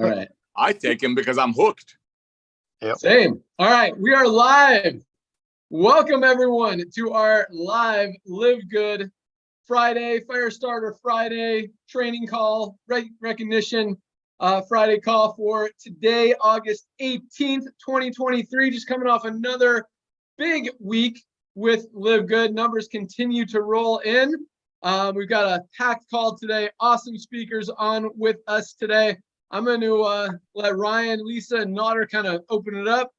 All right. I take them because I'm hooked. Yep. Same. All right. We are live. Welcome, everyone, to our live Live Good Friday, Fire Starter Friday, training call, recognition Friday call for today, August 18th, 2023. Just coming off another big week with Live Good. Numbers continue to roll in. We've got a packed call today. Awesome speakers on with us today. I'm going to let Ryan, Lisa, and Nodder kind of open it up.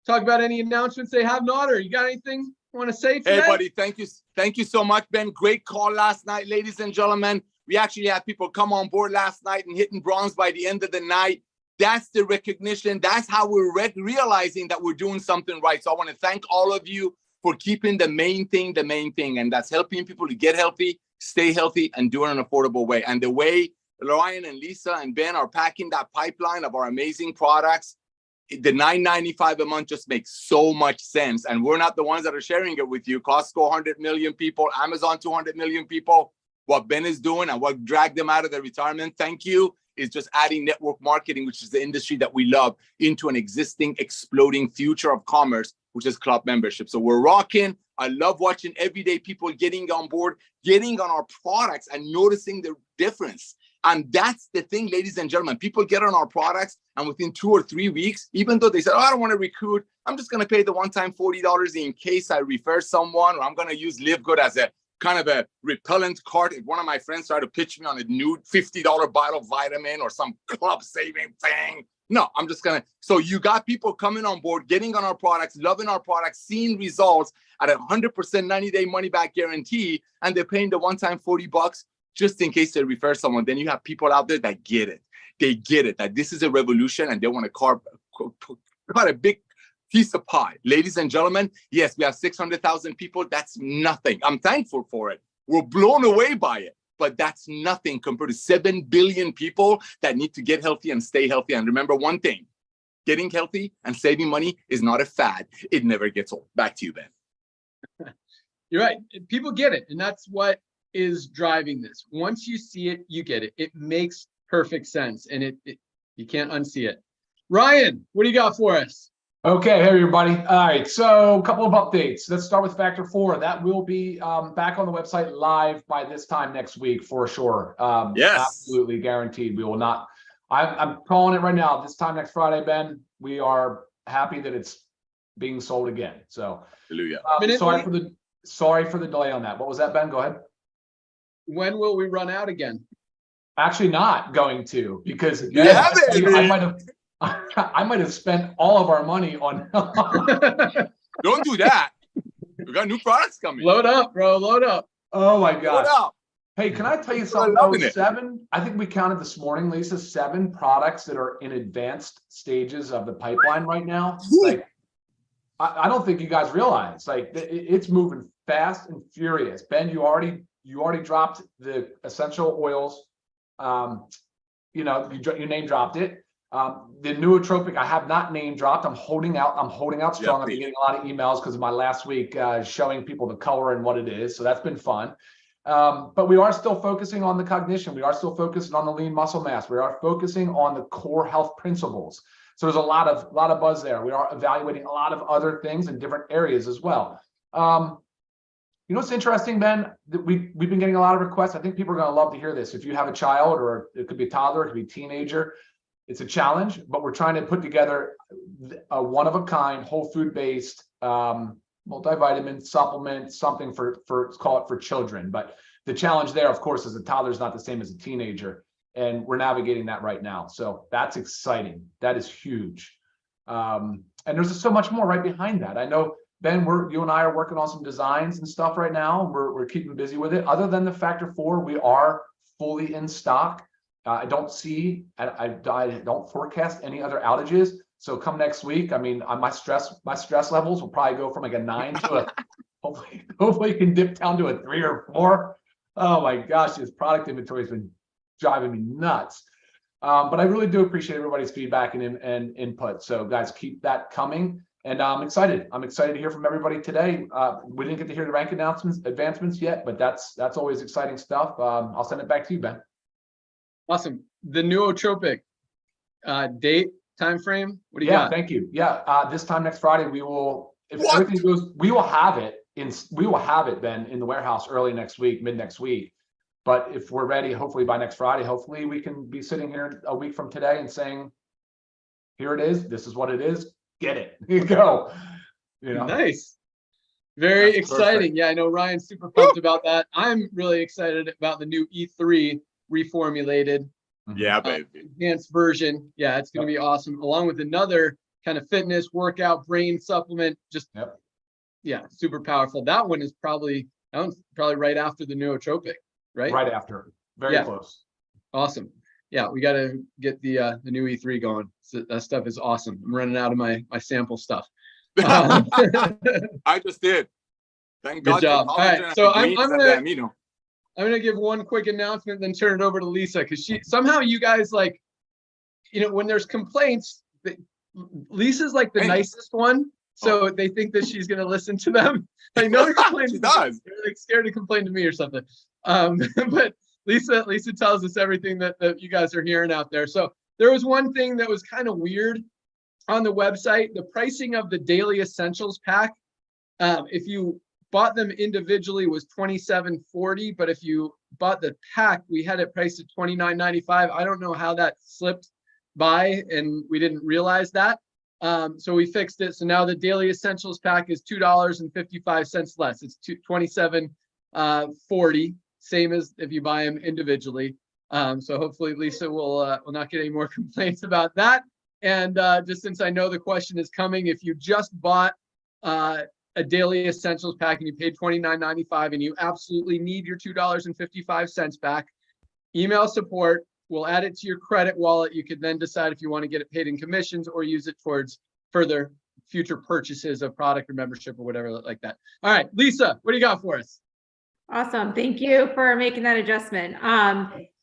Talk about any announcements they have. Nodder, you got anything you want to say today? Hey, buddy, thank you. Thank you so much, Ben. Great call last night, ladies and gentlemen. We actually had people come on board last night and hitting bronze by the end of the night. That's the recognition. That's how we're realizing that we're doing something right. So I want to thank all of you for keeping the main thing, and that's helping people to get healthy, stay healthy, and do it in an affordable way. And the way Ryan and Lisa and Ben are packing that pipeline of our amazing products, the $9.95 a month just makes so much sense. And we're not the ones that are sharing it with you. Costco, 100 million people, Amazon, 200 million people. What Ben is doing and what dragged them out of their retirement, thank you, is just adding network marketing, which is the industry that we love, into an existing exploding future of commerce, which is club membership. So we're rocking. I love watching everyday people getting on board, getting on our products and noticing the difference. And that's the thing, ladies and gentlemen. People get on our products, and within 2 or 3 weeks, even though they said, oh, I don't want to recruit, I'm just going to pay the one-time $40 in case I refer someone, or I'm going to use Live Good as a kind of a repellent card. If one of my friends tried to pitch me on a new $50 bottle of vitamin or some club saving thing, no, I'm just going to. So you got people coming on board, getting on our products, loving our products, seeing results at 100% 90-day money-back guarantee, and they're paying the one-time $40 just in case they refer someone. Then you have people out there that get it. They get it, that this is a revolution, and they want to carve a big piece of pie. Ladies and gentlemen, yes, we have 600,000 people. That's nothing. I'm thankful for it. We're blown away by it, but that's nothing compared to 7 billion people that need to get healthy and stay healthy. And remember one thing, getting healthy and saving money is not a fad. It never gets old. Back to you, Ben. You're right. People get it, and that's what is driving this. Once you see it, you get it. It makes perfect sense, and you can't unsee it. Ryan, what do you got for us? Okay, hey everybody. All right, so a couple of updates. Let's start with Factor 4. That will be back on the website live by this time next week for sure. Yes, absolutely guaranteed. We will not. I'm calling it right now. This time next Friday, Ben. We are happy that it's being sold again. So, hallelujah. Sorry for the delay on that. What was that, Ben? Go ahead. When will we run out again? Actually, not going to, because I might have spent all of our money on. Don't do that. We got new products coming. Load up, bro. Load up. Oh my gosh. Load up. Hey, can I tell you something? I think we counted this morning, Lisa, 7 products that are in advanced stages of the pipeline right now. Like, I don't think you guys realize, like, it's moving fast and furious. Ben, you already dropped the essential oils. You name dropped it. The nootropic I have not name dropped. I'm holding out strong. I've been getting a lot of emails because of my last week showing people the color and what it is. So that's been fun. But we are still focusing on the cognition. We are still focusing on the lean muscle mass. We are focusing on the core health principles. So there's a lot of buzz there. We are evaluating a lot of other things in different areas as well. You know what's interesting, Ben? We've been getting a lot of requests. I think people are going to love to hear this. If you have a child, or it could be a toddler, it could be a teenager, it's a challenge, but we're trying to put together a one-of-a-kind, whole food-based multivitamin supplement, something for call it for children. But the challenge there, of course, is a toddler is not the same as a teenager, and we're navigating that right now. So that's exciting. That is huge. And there's just so much more right behind that. I know, Ben, you and I are working on some designs and stuff right now. We're keeping busy with it. Other than the Factor 4, we are fully in stock. I don't forecast any other outages. So come next week, I mean, my stress levels will probably go from like a 9 to a hopefully you can dip down to a 3 or 4. Oh my gosh, this product inventory has been driving me nuts. But I really do appreciate everybody's feedback and input. So guys, keep that coming. And I'm excited. I'm excited to hear from everybody today. We didn't get to hear the rank advancements yet, but that's always exciting stuff. I'll send it back to you, Ben. Awesome. The nootropic. Date, time frame? What do you Yeah, got? thank you. Yeah, this time next Friday, we will, if What? everything goes, we will have it Ben in the warehouse early next week, mid next week. But if we're ready, hopefully by next Friday, hopefully we can be sitting here a week from today and saying, here it is, this is what it is, get it, you go. You know, Nice. Very That's exciting. perfect. Yeah, I know Ryan's super pumped about that. I'm really excited about the new E3 reformulated Yeah, baby. enhanced version. Yeah, it's going to be awesome. Along with another kind of fitness workout brain supplement. Just yeah, super powerful. That one is probably right after the nootropic, right? right after, very close. Awesome. Yeah, we got to get the new E3 going. So that stuff is awesome. I'm running out of my sample stuff. I just did. Thank Good God. job. All right, so I'm gonna give one quick announcement, then turn it over to Lisa, because somehow you guys, like, when there's complaints, Lisa's like the nicest one, so they think that she's gonna listen to them. Like, no one complains. She does. They're like scared to complain to me or something. But Lisa tells us everything that you guys are hearing out there. So there was one thing that was kind of weird on the website. The pricing of the Daily Essentials pack, if you bought them individually, was $27.40, but if you bought the pack, we had it priced at $29.95. I don't know how that slipped by and we didn't realize that. So we fixed it. So now the Daily Essentials pack is $2.55 less. It's $27.40, same as if you buy them individually. So hopefully Lisa will not get any more complaints about that. And just since I know the question is coming, if you just bought a Daily Essentials pack and you paid $29.95 and you absolutely need your $2.55 back, email support. We'll add it to your credit wallet. You could then decide if you want to get it paid in commissions or use it towards further future purchases of product or membership or whatever like that. All right, Lisa, what do you got for us? Awesome. Thank you for making that adjustment.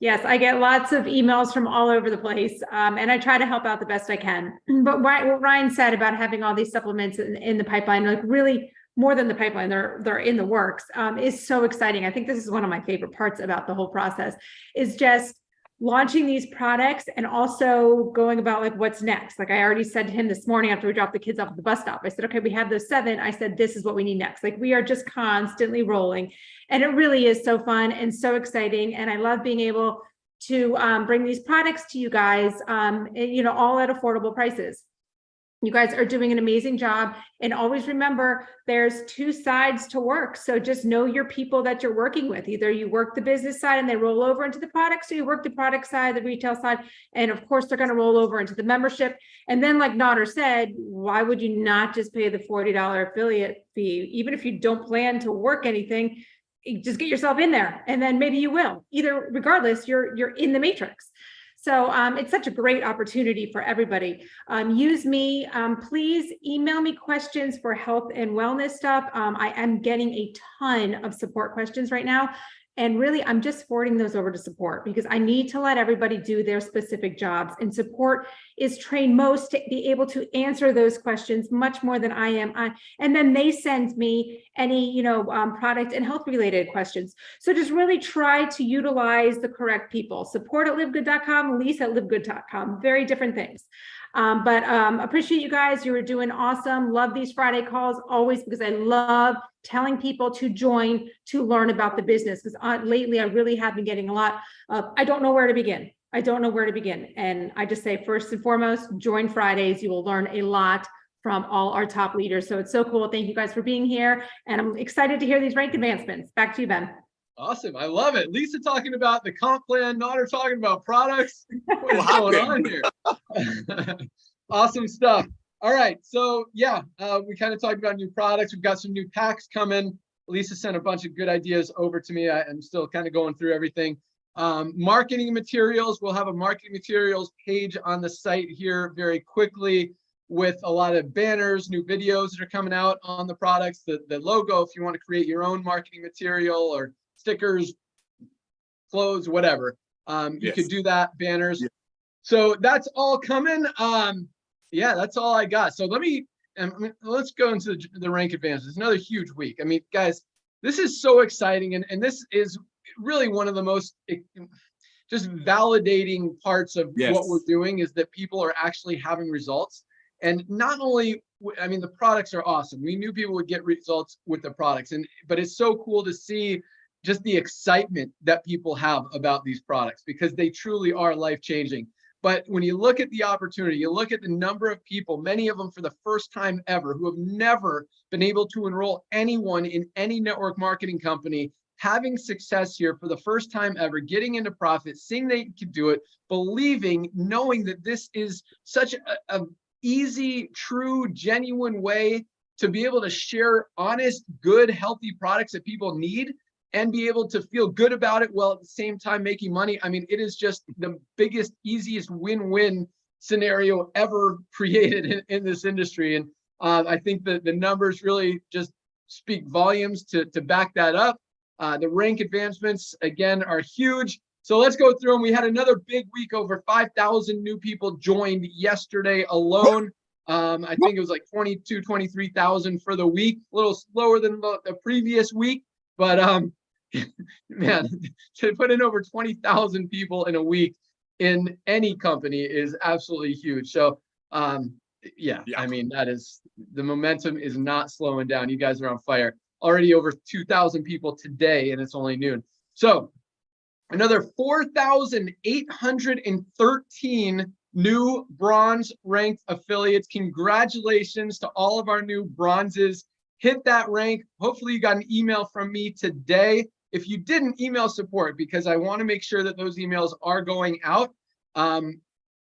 Yes, I get lots of emails from all over the place, and I try to help out the best I can. But what Ryan said about having all these supplements in the pipeline, like really more than the pipeline, they're in the works, is so exciting. I think this is one of my favorite parts about the whole process, is just launching these products and also going about like what's next. Like I already said to him this morning after we dropped the kids off at the bus stop, I said, okay, we have those 7. I said, this is what we need next. Like we are just constantly rolling, and it really is so fun and so exciting. And I love being able to bring these products to you guys, all at affordable prices. You guys are doing an amazing job. And always remember, there's 2 sides to work. So just know your people that you're working with. Either you work the business side and they roll over into the product, so you work the product side, the retail side, and of course they're going to roll over into the membership. And then, like Nader said, why would you not just pay the $40 affiliate fee? Even if you don't plan to work anything, just get yourself in there, and then maybe you will. Either, regardless, you're in the matrix. So it's such a great opportunity for everybody. Use me. Please email me questions for health and wellness stuff. I am getting a ton of support questions right now. And really, I'm just forwarding those over to support because I need to let everybody do their specific jobs. And support is trained most to be able to answer those questions much more than I am. And then they send me any, product and health related questions. So just really try to utilize the correct people. Support at livegood.com, Lisa at livegood.com, very different things. But appreciate you guys. You were doing awesome. Love these Friday calls always, because I love telling people to join to learn about the business. Because lately I really have been getting a lot of, I don't know where to begin. I don't know where to begin. And I just say, first and foremost, join Fridays. You will learn a lot from all our top leaders. So it's so cool. Thank you guys for being here. And I'm excited to hear these rank advancements. Back to you, Ben. Awesome. I love it. Lisa talking about the comp plan, Nader talking about products. What is going on here? Awesome stuff. All right. So yeah, we kind of talked about new products. We've got some new packs coming. Lisa sent a bunch of good ideas over to me. I'm still kind of going through everything. Marketing materials. We'll have a marketing materials page on the site here very quickly with a lot of banners, new videos that are coming out on the products, the logo, if you want to create your own marketing material, or stickers, clothes, whatever. You could do that, banners. Yeah. So that's all coming. Yeah, that's all I got. So let's go into the rank advances. It's another huge week. I mean, guys, this is so exciting. And this is really one of the most just validating parts of Yes. what we're doing is that people are actually having results. And not only, I mean, the products are awesome. We knew people would get results with the products, but it's so cool to see just the excitement that people have about these products because they truly are life-changing. But when you look at the opportunity, you look at the number of people, many of them for the first time ever, who have never been able to enroll anyone in any network marketing company, having success here for the first time ever, getting into profit, seeing they can do it, believing, knowing that this is such a easy, true, genuine way to be able to share honest, good, healthy products that people need and be able to feel good about it while at the same time making money. I mean, it is just the biggest, easiest win-win scenario ever created in this industry. And I think that the numbers really just speak volumes to back that up. The rank advancements, again, are huge. So let's go through them. We had another big week. Over 5,000 new people joined yesterday alone. I think it was like 22, 23,000 for the week, a little slower than the previous week. But man, to put in over 20,000 people in a week in any company is absolutely huge. So yeah, I mean, the momentum is not slowing down. You guys are on fire. Already over 2,000 people today, and it's only noon. So another 4,813 new bronze ranked affiliates. Congratulations to all of our new bronzes. Hit that rank. Hopefully you got an email from me today. If you didn't, email support because I want to make sure that those emails are going out.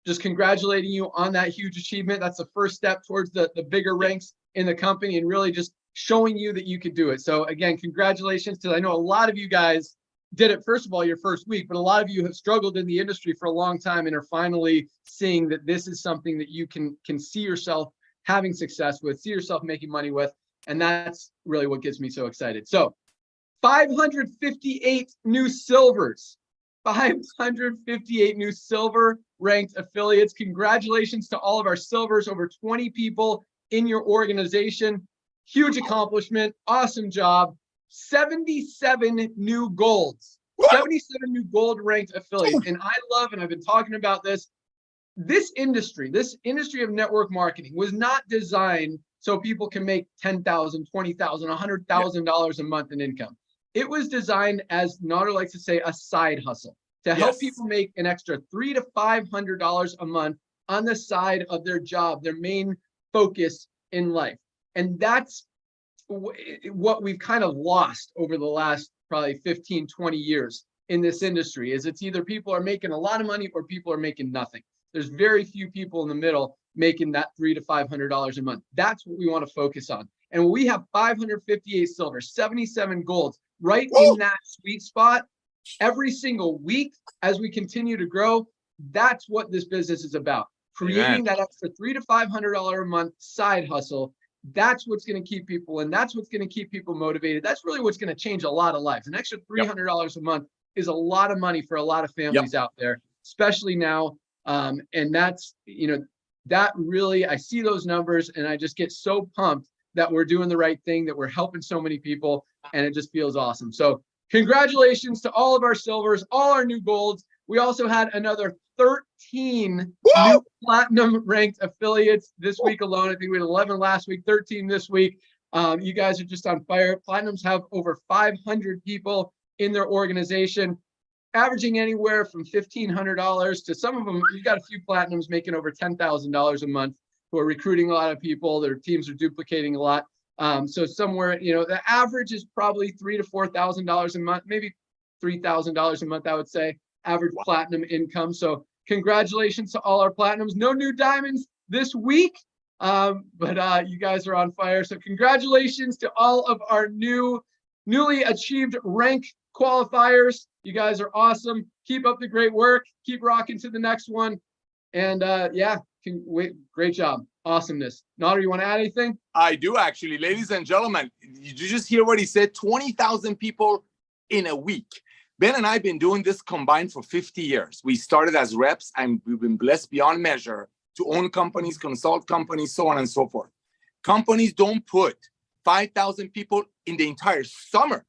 Just congratulating you on that huge achievement. That's the first step towards the bigger ranks in the company and really just showing you that you could do it. So again, congratulations, because I know a lot of you guys did it, first of all, your first week, but a lot of you have struggled in the industry for a long time and are finally seeing that this is something that you can see yourself having success with, see yourself making money with. And that's really what gets me so excited. So 558 new silvers, 558 new silver ranked affiliates. Congratulations to all of our silvers, over 20 people in your organization. Huge accomplishment, awesome job. 77 new golds, 77 new gold ranked affiliates. And I love, and I've been talking about this industry of network marketing was not designed so people can make $10,000, $20,000, $100,000 a month in income. It was designed, as Nader likes to say, a side hustle to help people make an extra $300 to $500 a month on the side of their job, their main focus in life. And that's what we've kind of lost over the last probably 15, 20 years in this industry is it's either people are making a lot of money or people are making nothing. There's very few people in the middle making that $300 to $500 a month. That's what we want to focus on. And we have 558 silver, 77 golds right in that sweet spot every single week as we continue to grow. That's what this business is about. Creating that extra $300 to $500 a month side hustle. That's what's going to keep people in. That's what's going to keep people motivated. That's really what's going to change a lot of lives. An extra $300 a month is a lot of money for a lot of families out there, especially now. And that's, that really, I see those numbers and I just get so pumped that we're doing the right thing, that we're helping so many people, and it just feels awesome. So congratulations to all of our silvers, all our new golds. We also had another 13 new platinum ranked affiliates this week alone. I think we had 11 last week, 13 this week. You guys are just on fire. Platinums have over 500 people in their organization, averaging anywhere from $1,500 to some of them. We've got a few platinums making over $10,000 a month who are recruiting a lot of people. Their teams are duplicating a lot. So somewhere, the average is probably $3,000 to $4,000 a month, maybe $3,000 a month, I would say, average platinum income. So congratulations to all our platinums. No new diamonds this week, but you guys are on fire. So congratulations to all of our newly achieved rank qualifiers. You guys are awesome. Keep up the great work. Keep rocking to the next one. And great job. Awesomeness. Nader, you want to add anything? I do, actually. Ladies and gentlemen, did you just hear what he said? 20,000 people in a week. Ben and I have been doing this combined for 50 years. We started as reps and we've been blessed beyond measure to own companies, consult companies, so on and so forth. Companies don't put 5,000 people in the entire summer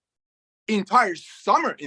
in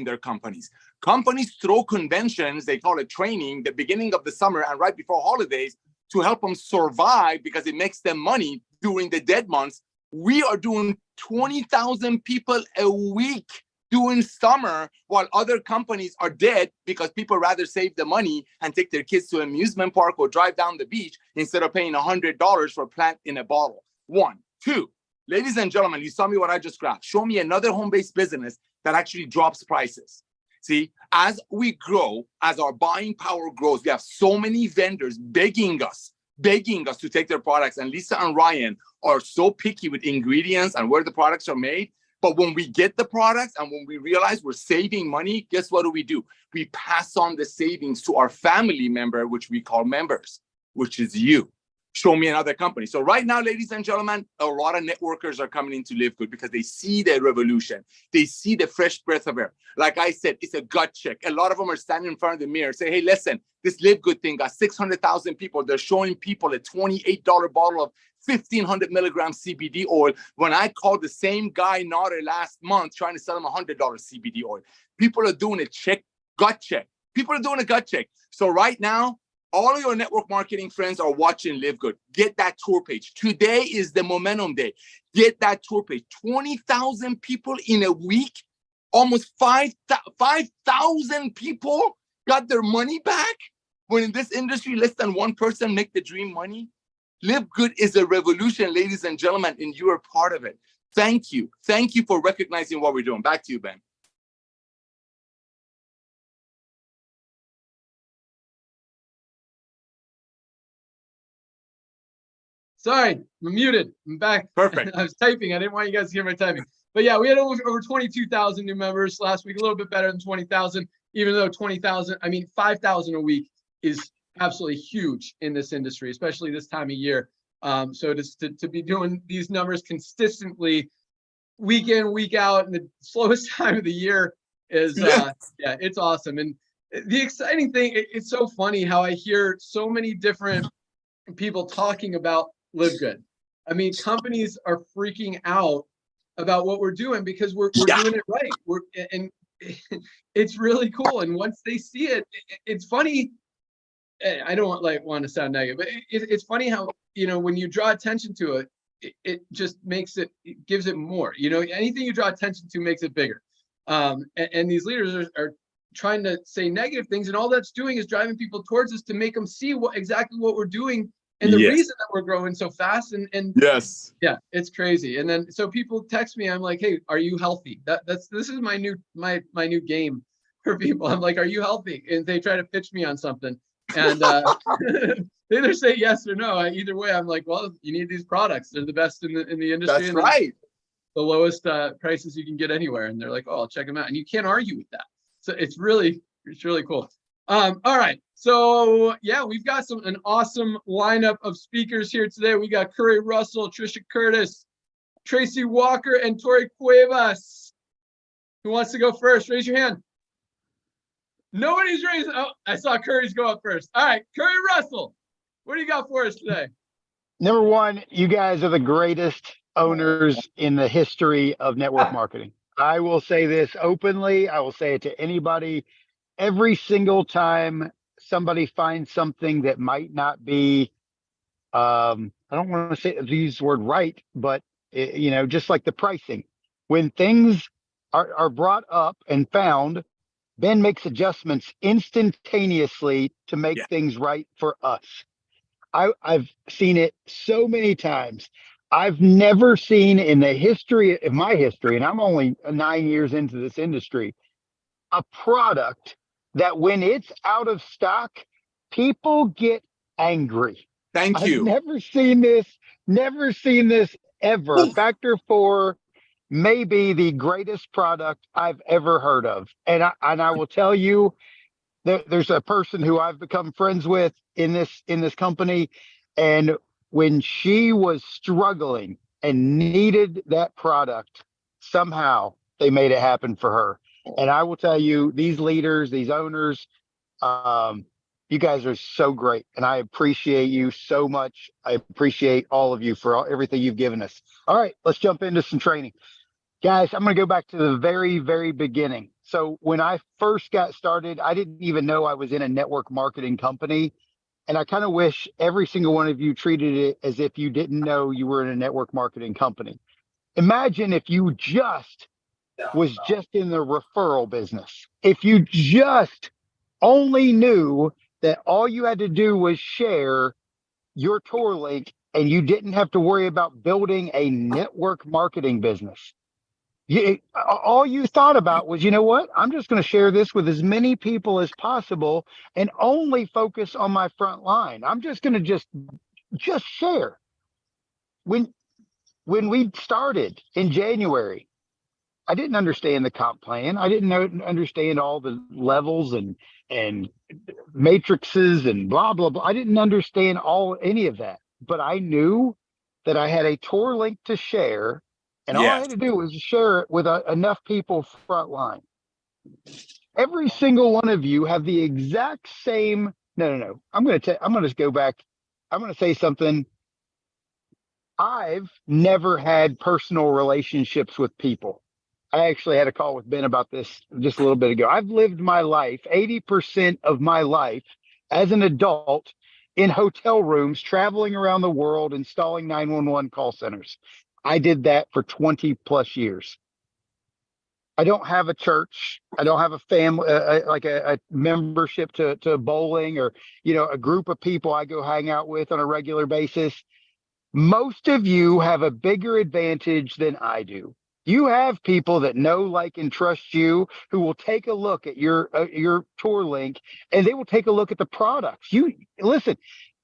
their companies. Companies throw conventions, they call it training, the beginning of the summer and right before holidays to help them survive because it makes them money during the dead months. We are doing 20,000 people a week doing summer while other companies are dead because people rather save the money and take their kids to an amusement park or drive down the beach instead of paying $100 for a plant in a bottle. 1, 2, ladies and gentlemen, you saw me what I just grabbed. Show me another home-based business that actually drops prices. See, as we grow, as our buying power grows, we have so many vendors begging us to take their products. And Lisa and Ryan are so picky with ingredients and where the products are made. But when we get the products and when we realize we're saving money, guess what do? We pass on the savings to our family member, which we call members, which is you. Show me another company. So right now, ladies and gentlemen, a lot of networkers are coming into Live Good because they see the revolution. They see the fresh breath of air. Like I said, it's a gut check. A lot of them are standing in front of the mirror, say, hey, listen, this Live Good thing got 600,000 people. They're showing people a $28 bottle of 1,500 milligram CBD oil. When I called the same guy, Nader, last month, trying to sell him $100 CBD oil. People are doing a gut check. People are doing a gut check. So right now, all of your network marketing friends are watching Live Good. Get that tour page. Today is the momentum day. Get that tour page. 20,000 people in a week, almost 5,000 people got their money back. When in this industry, less than 1% make the dream money. Live Good is a revolution, ladies and gentlemen, and you are part of it. Thank you. Thank you for recognizing what we're doing. Back to you, Ben. Sorry, I'm muted. I'm back. Perfect. I was typing. I didn't want you guys to hear my typing. But yeah, we had over 22,000 new members last week, a little bit better than 20,000, even though 5,000 a week is absolutely huge in this industry, especially this time of year. So to be doing these numbers consistently week in, week out in the slowest time of the year is, yeah, it's awesome. And the exciting thing, it's so funny how I hear so many different people talking about Live Good. I mean, companies are freaking out about what we're doing because we're doing it right. And it's really cool. And once they see it, it's funny. I don't want to sound negative, but it's funny how, when you draw attention to it, it just it gives it more. Anything you draw attention to makes it bigger. And these leaders are trying to say negative things, and all that's doing is driving people towards us to make them see exactly what we're doing and the reason that we're growing so fast. And yes, yeah, it's crazy. And then so people text me, I'm like, hey, are you healthy? This is my new game for people. I'm like, are you healthy? And they try to pitch me on something, and they either say yes or no. Either way, I'm like, well, you need these products. They're the best in the industry. That's right. The lowest prices you can get anywhere. And they're like, oh, I'll check them out. And you can't argue with that. So it's really cool. All right. So yeah, we've got an awesome lineup of speakers here today. We got Curry Russell, Trisha Curtis, Tracy Walker, and Tori Cuevas. Who wants to go first? Raise your hand. Nobody's raising. Oh, I saw Curry's go up first. All right, Curry Russell, what do you got for us today? Number one, you guys are the greatest owners in the history of network marketing. I will say this openly. I will say it to anybody. Every single time somebody finds something that might not be, I don't want to use the word right, but just like the pricing, when things are brought up and found, Ben makes adjustments instantaneously to make things right for us. I've seen it so many times. I've never seen in the history of my history, and I'm only 9 years into this industry, a product that when it's out of stock, people get angry. Thank you. I've never seen this ever. Factor 4 may be the greatest product I've ever heard of. And I will tell you, there's a person who I've become friends with in this company, and when she was struggling and needed that product, somehow they made it happen for her. And I will tell you, these leaders, these owners, you guys are so great, and I appreciate you so much. I appreciate all of you for everything you've given us. All right, let's jump into some training. Guys, I'm going to go back to the very, very beginning. So when I first got started, I didn't even know I was in a network marketing company. And I kind of wish every single one of you treated it as if you didn't know you were in a network marketing company. Imagine if you was just in the referral business. If you just only knew that all you had to do was share your tour link and you didn't have to worry about building a network marketing business. All you thought about was, you know what? I'm just going to share this with as many people as possible and only focus on my front line. I'm just going to just share. When we started in January, I didn't understand the comp plan. I didn't understand all the levels and matrices and blah blah blah. I didn't understand any of that, but I knew that I had a tour link to share, and all I had to do was share it with enough people front line. Every single one of you have the exact same. No. I'm going to go back. I'm going to say something. I've never had personal relationships with people. I actually had a call with Ben about this just a little bit ago. I've lived my life, 80% of my life as an adult in hotel rooms, traveling around the world, installing 911 call centers. I did that for 20 plus years. I don't have a church. I don't have a family, like a membership to bowling or, a group of people I go hang out with on a regular basis. Most of you have a bigger advantage than I do. You have people that know, like, and trust you, who will take a look at your tour link, and they will take a look at the products. Listen,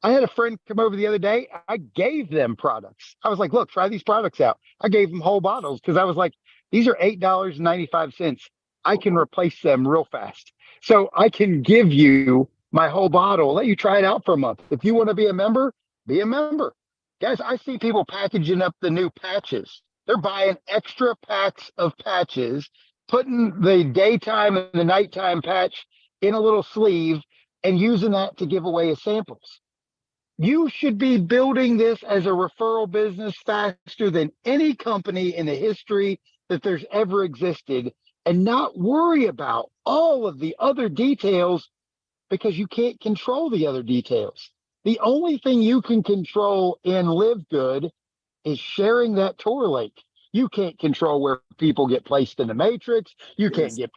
I had a friend come over the other day. I gave them products. I was like, look, try these products out. I gave them whole bottles because I was like, these are $8.95. I can replace them real fast. So I can give you my whole bottle, let you try it out for a month. If you want to be a member, be a member. Guys, I see people packaging up the new patches. They're buying extra packs of patches, putting the daytime and the nighttime patch in a little sleeve and using that to give away as samples. You should be building this as a referral business faster than any company in the history that there's ever existed, and not worry about all of the other details because you can't control the other details. The only thing you can control in Live Good is sharing that tour link. You can't control where people get placed in the matrix. You can't you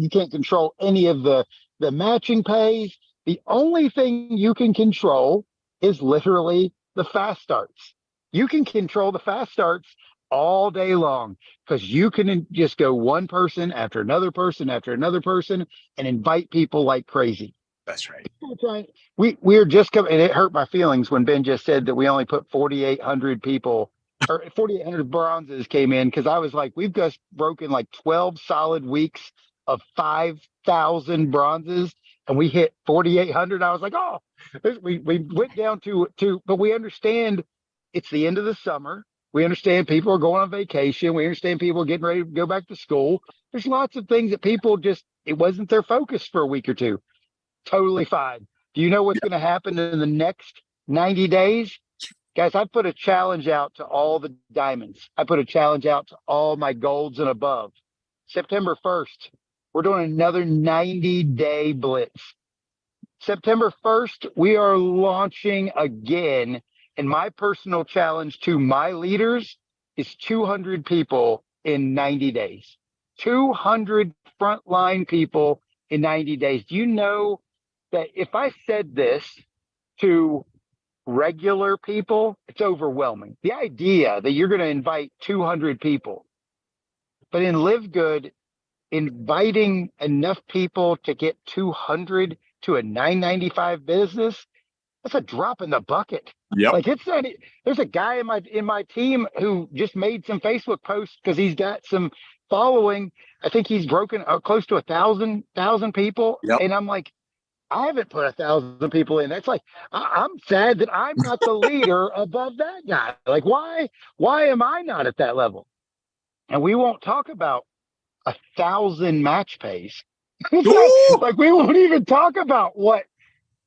can't control any of the matching pays. The only thing you can control is literally the fast starts. You can control the fast starts all day long because you can just go one person after another person after another person and invite people like crazy. That's right. We're just coming, and it hurt my feelings when Ben just said that we only put 4,800 people or 4,800 bronzes came in, because I was like, we've just broken like 12 solid weeks of 5,000 bronzes, and we hit 4,800. I was like, oh, we went down to, but we understand it's the end of the summer. We understand people are going on vacation. We understand people are getting ready to go back to school. There's lots of things that people it wasn't their focus for a week or two. Totally fine. Do you know what's going to happen in the next 90 days? Guys, I put a challenge out to all the diamonds. I put a challenge out to all my golds and above. September 1st, we're doing another 90-day blitz. September 1st, we are launching again. And my personal challenge to my leaders is 200 people in 90 days. 200 frontline people in 90 days. Do you know that if I said this to regular people, it's overwhelming. The idea that you're going to invite 200 people, but in Live Good, inviting enough people to get 200 to a $9.95 business, that's a drop in the bucket. Yep. Like, it's not. There's a guy in my team who just made some Facebook posts because he's got some following. I think he's broken close to 1,000 people. Yep. And I'm like, I haven't put 1,000 people in. That's like, I'm sad that I'm not the leader above that guy. Like, why am I not at that level? And we won't talk about 1,000 match pays. Like, we won't even talk about what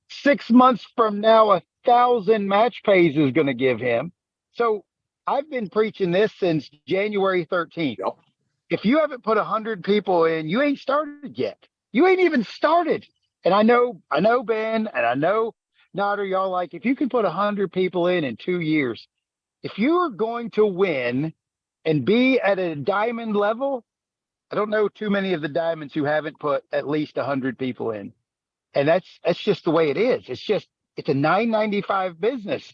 6 months from now 1,000 match pays is going to give him. So I've been preaching this since January 13th. Yep. if you haven't put 100 people in, you ain't started yet. You ain't even started. And I know Ben, and I know Nader, y'all, like, if you can put 100 people in 2 years, if you are going to win and be at a diamond level, I don't know too many of the diamonds who haven't put at least 100 people in. And that's just the way it is. It's a $9.95 business.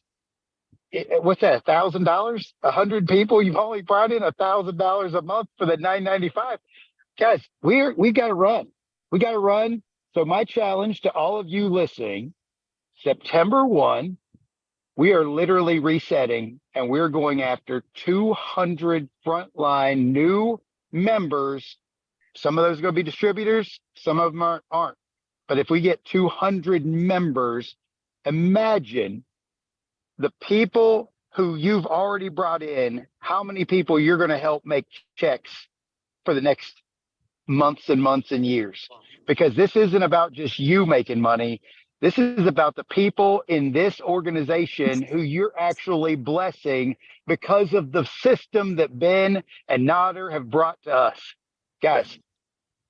What's that? $1,000? 100 people, you've only brought in $1,000 a month for the $9.95. Guys, we got to run. We got to run. So my challenge to all of you listening, September 1, we are literally resetting, and we're going after 200 frontline new members. Some of those are going to be distributors. Some of them aren't. But if we get 200 members, imagine the people who you've already brought in, how many people you're going to help make checks for the next months and months and years. Because this isn't about just you making money. This is about the people in this organization who you're actually blessing because of the system that Ben and Nader have brought to us. Guys,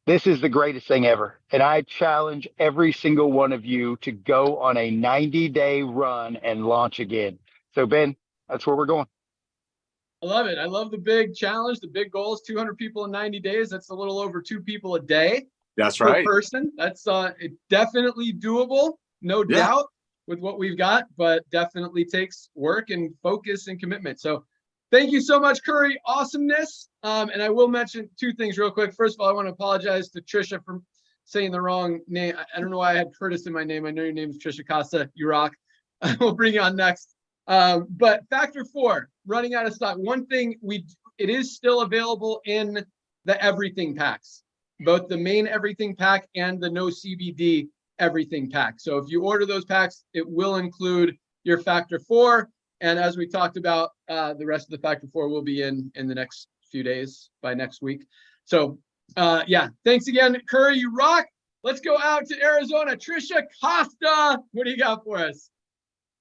this is the greatest thing ever. And I challenge every single one of you to go on a 90-day run and launch again. So Ben, that's where we're going. I love it. I love the big challenge, the big goals, 200 people in 90 days. That's a little over 2 people a day. That's per right. person. That's definitely doable, no doubt, with what we've got, but definitely takes work and focus and commitment. So thank you so much, Curry. Awesomeness. And I will mention 2 things real quick. First of all, I want to apologize to Trisha for saying the wrong name. I don't know why I had Curtis in my name. I know your name is Trisha Costa. You rock. We'll bring you on next. But factor 4, running out of stock. One thing it is still available in the everything packs, both the main everything pack and the no CBD everything pack. So if you order those packs, it will include your factor 4. And as we talked about, the rest of the factor 4 will be in the next few days, by next week. So yeah, thanks again, Curry, you rock. Let's go out to Arizona. Trisha Costa, what do you got for us?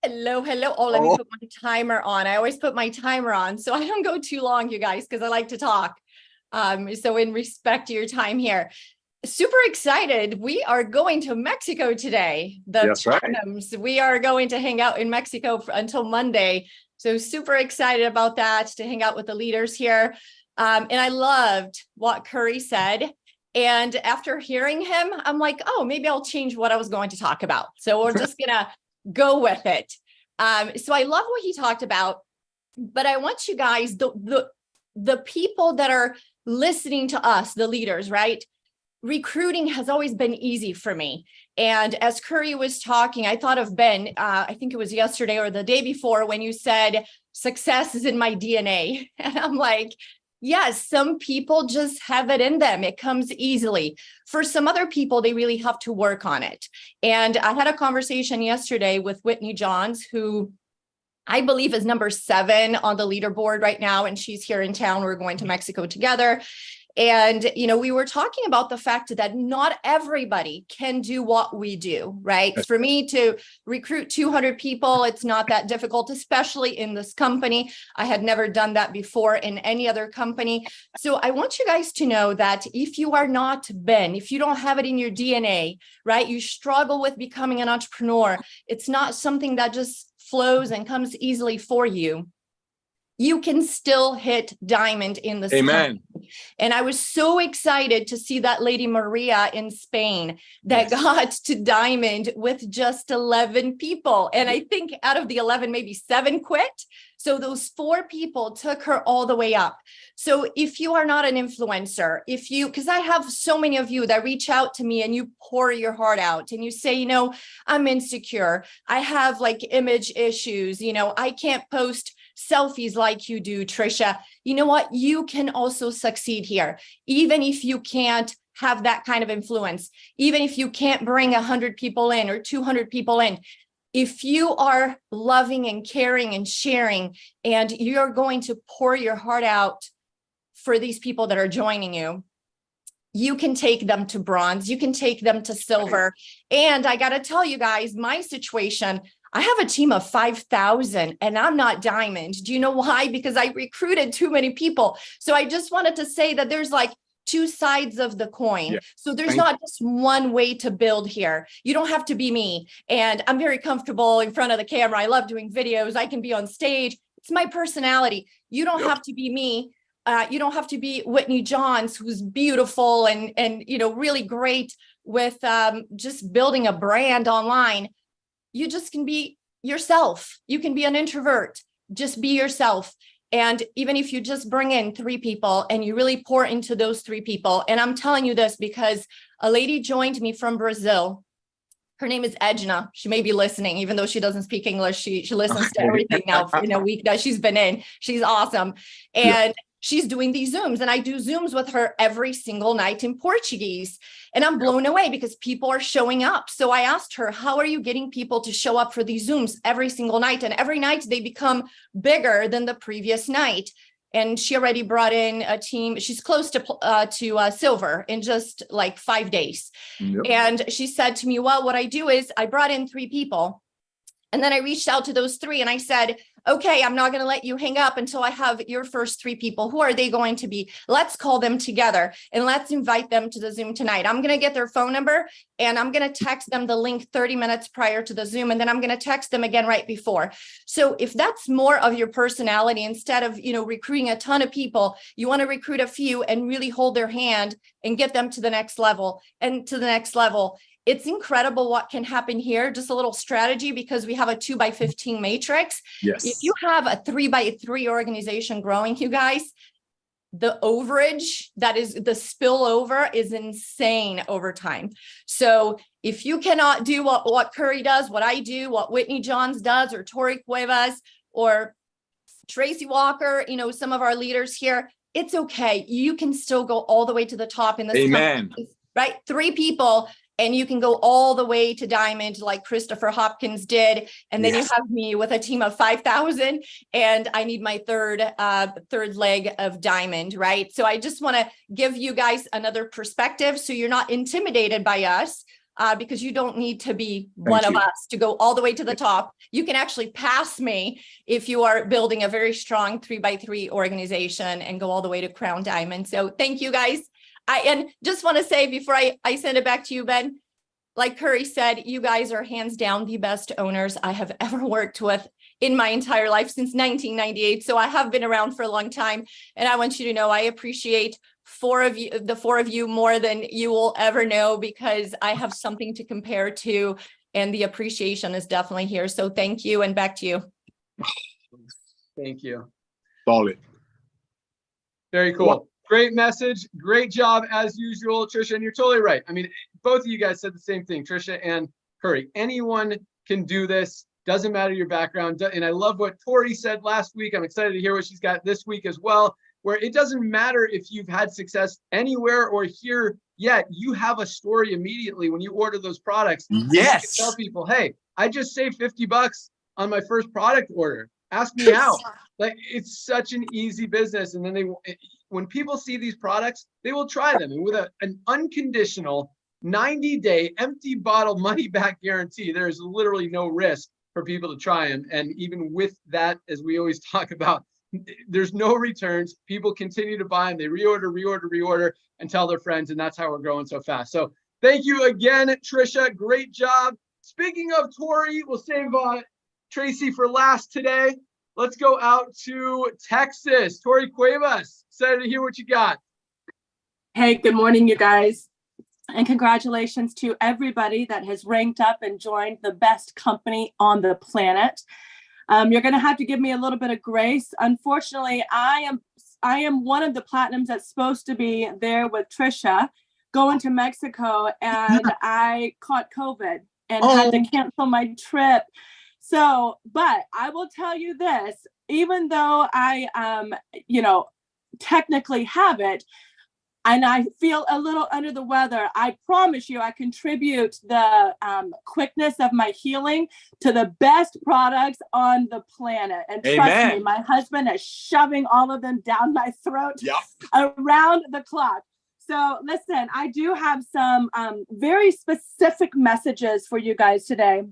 Hello. Oh, let me put my timer on. I always put my timer on so I don't go too long, you guys, because I like to talk. So in respect to your time here, super excited. We are going to Mexico today. That's right. We are going to hang out in Mexico until Monday. So super excited about that, to hang out with the leaders here. And I loved what Curry said. And after hearing him, I'm like, oh, maybe I'll change what I was going to talk about. So we're just going to go with it. So I love what he talked about, but I want you guys, the people that are listening to us, the leaders, right? Recruiting has always been easy for me. And as Curry was talking, I thought of Ben, I think it was yesterday or the day before, when you said, success is in my DNA. And I'm like, yes, some people just have it in them. It comes easily. For some other people, they really have to work on it. And I had a conversation yesterday with Whitney Johns, who I believe is number 7 on the leaderboard right now. And she's here in town. We're going to Mexico together. And, we were talking about the fact that not everybody can do what we do, right? For me to recruit 200 people, it's not that difficult, especially in this company. I had never done that before in any other company. So I want you guys to know that if you are not Ben, if you don't have it in your DNA, right? You struggle with becoming an entrepreneur. It's not something that just flows and comes easily for you. You can still hit diamond in this. Amen. Company. And I was so excited to see that lady Maria in Spain that got to diamond with just 11 people. And I think out of the 11, maybe 7 quit. So those 4 people took her all the way up. So if you are not an influencer, because I have so many of you that reach out to me and you pour your heart out and you say, I'm insecure. I have image issues. I can't post selfies like you do, Trisha. You know what? You can also succeed here. Even if you can't have that kind of influence, even if you can't bring 100 people in or 200 people in, if you are loving and caring and sharing, and you're going to pour your heart out for these people that are joining you, you can take them to bronze, you can take them to silver. And I got to tell you guys, my situation, I have a team of 5,000 and I'm not diamond. Do you know why? Because I recruited too many people. So I just wanted to say that there's like two sides of the coin. Yeah. So there's not just one way to build here. You don't have to be me. And I'm very comfortable in front of the camera. I love doing videos. I can be on stage. It's my personality. You don't have to be me. You don't have to be Whitney Johns, who's beautiful and really great with just building a brand online. You just can be yourself. You can be an introvert. Just be yourself. And even if you just bring in 3 people and you really pour into those 3 people, and I'm telling you this because a lady joined me from Brazil. Her name is Edna. She may be listening, even though she doesn't speak English. She listens to everything now in a week that she's been in. She's awesome. And she's doing these Zooms, and I do Zooms with her every single night in Portuguese. And I'm blown away because people are showing up. So I asked her, how are you getting people to show up for these Zooms every single night? And every night they become bigger than the previous night. And she already brought in a team. She's close to silver in just like 5 days. And she said to me, well, what I do is I brought in 3 people. And then I reached out to those 3 and I said, okay, I'm not going to let you hang up until I have your first 3 people. Who are they going to be? Let's call them together and let's invite them to the Zoom tonight. I'm going to get their phone number and I'm going to text them the link 30 minutes prior to the Zoom. And then I'm going to text them again right before. So if that's more of your personality, instead of, recruiting a ton of people, you want to recruit a few and really hold their hand and get them to the next level and to the next level. It's incredible what can happen here. Just a little strategy, because we have a 2x15 matrix. Yes. If you have a 3x3 organization growing, you guys, the overage, that is the spillover, is insane over time. So if you cannot do what Curry does, what I do, what Whitney Johns does, or Tori Cuevas, or Tracy Walker, some of our leaders here, it's okay. You can still go all the way to the top in this company, right? 3 people. And you can go all the way to diamond like Christopher Hopkins did. And then you have me with a team of 5,000 and I need my third leg of diamond, right? So I just want to give you guys another perspective so you're not intimidated by us because you don't need to be one of us to go all the way to the top. You can actually pass me if you are building a very strong 3x3 organization and go all the way to crown diamond. So thank you guys. And just want to say before I send it back to you, Ben, like Curry said, you guys are hands down the best owners I have ever worked with in my entire life since 1998. So I have been around for a long time. And I want you to know I appreciate the 4 of you more than you will ever know, because I have something to compare to and the appreciation is definitely here. So thank you, and back to you. Thank you. Solid. Very cool. Well, great message. Great job as usual, Trisha. And you're totally right. I mean, both of you guys said the same thing, Trisha and Curry. Anyone can do this. Doesn't matter your background. And I love what Tori said last week. I'm excited to hear what she's got this week as well, where it doesn't matter if you've had success anywhere or here yet. You have a story immediately when you order those products. Yes. You can tell people, hey, I just saved $50 on my first product order. Ask me how. Like, it's such an easy business. And then when people see these products, they will try them. And with an unconditional 90-day empty bottle money back guarantee, there is literally no risk for people to try them. And even with that, as we always talk about, there's no returns. People continue to buy them. They reorder, and tell their friends. And that's how we're growing so fast. So thank you again, Trisha. Great job. Speaking of Tori, we'll save Tracy for last today. Let's go out to Texas. Tori Cuevas, excited to hear what you got. Hey, good morning, you guys. And congratulations to everybody that has ranked up and joined the best company on the planet. You're going to have to give me a little bit of grace. Unfortunately, I am one of the platinums that's supposed to be there with Trisha going to Mexico, and I caught COVID and had to cancel my trip. So, but I will tell you this, even though I, technically have it, and I feel a little under the weather, I promise you I contribute the quickness of my healing to the best products on the planet. And trust me, my husband is shoving all of them down my throat around the clock. So listen, I do have some very specific messages for you guys today.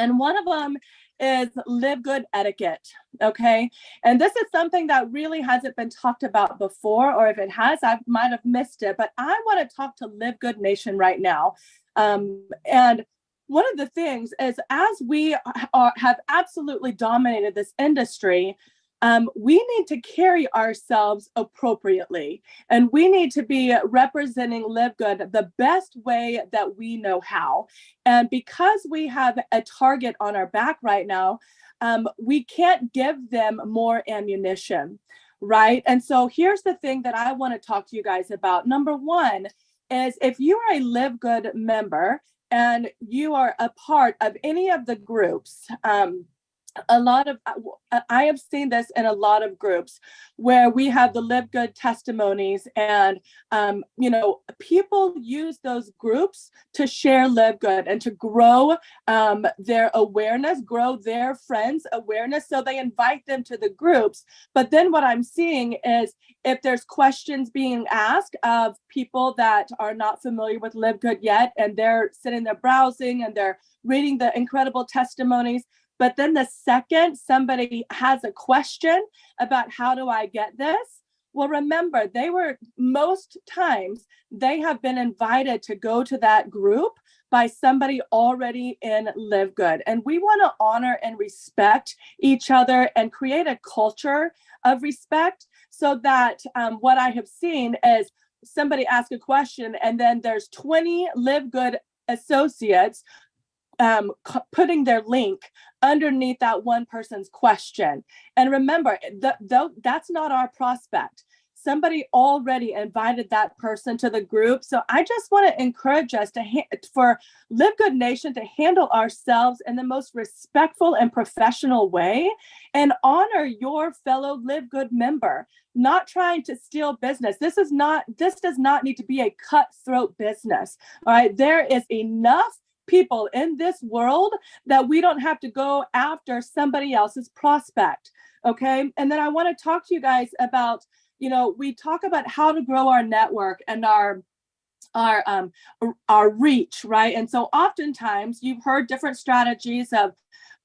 And one of them is live good etiquette. Okay. And this is something that really hasn't been talked about before, or if it has, I might have missed it, but I want to talk to Live Good Nation right now. And one of the things is, as we have absolutely dominated this industry, we need to carry ourselves appropriately, and we need to be representing Live Good the best way that we know how. And because we have a target on our back right now, we can't give them more ammunition, right? And so here's the thing that I want to talk to you guys about. Number one is, if you are a Live Good member and you are a part of any of the groups, I have seen this in a lot of groups where we have the Live Good testimonies, and people use those groups to share Live Good and to grow their awareness, grow their friends' awareness. So they invite them to the groups. But then what I'm seeing is, if there's questions being asked of people that are not familiar with Live Good yet, and they're sitting there browsing and they're reading the incredible testimonies, but then the second somebody has a question about how do I get this? Well, remember, most times they have been invited to go to that group by somebody already in Live Good. And we want to honor and respect each other and create a culture of respect, so that what I have seen is somebody ask a question, and then there's 20 Live Good associates putting their link underneath that one person's question. And remember, that's not our prospect. Somebody already invited that person to the group. So I just want to encourage us for Live Good Nation to handle ourselves in the most respectful and professional way, and honor your fellow Live Good member, not trying to steal business. This does not need to be a cutthroat business. All right. There is enough people in this world that we don't have to go after somebody else's prospect. Okay. And then I want to talk to you guys about, we talk about how to grow our network and our reach, right? And so oftentimes you've heard different strategies of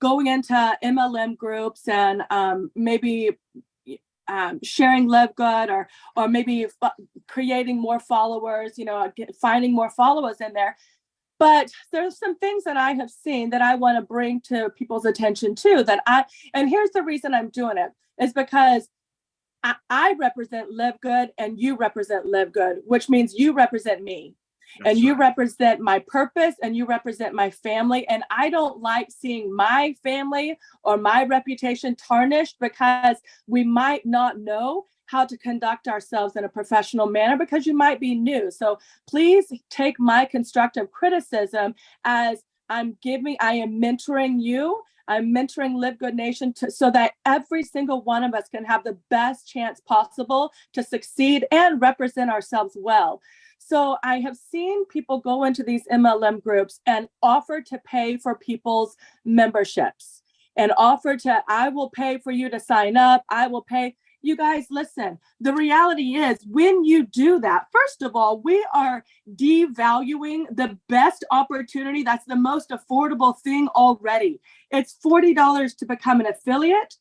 going into MLM groups and maybe sharing Live Good, or maybe creating more followers, finding more followers in there. But there's some things that I have seen that I want to bring to people's attention too, and here's the reason I'm doing it, is because I represent Live Good and you represent Live Good, which means you represent me. And you represent my purpose, and you represent my family. And I don't like seeing my family or my reputation tarnished because we might not know how to conduct ourselves in a professional manner, because you might be new. So please take my constructive criticism as I am mentoring you. I'm mentoring Live Good Nation so that every single one of us can have the best chance possible to succeed and represent ourselves well. So I have seen people go into these MLM groups and offer to pay for people's memberships, and I will pay for you to sign up. I will pay. You guys, listen, the reality is, when you do that, first of all, we are devaluing the best opportunity. That's the most affordable thing already. It's $40 to become an affiliate,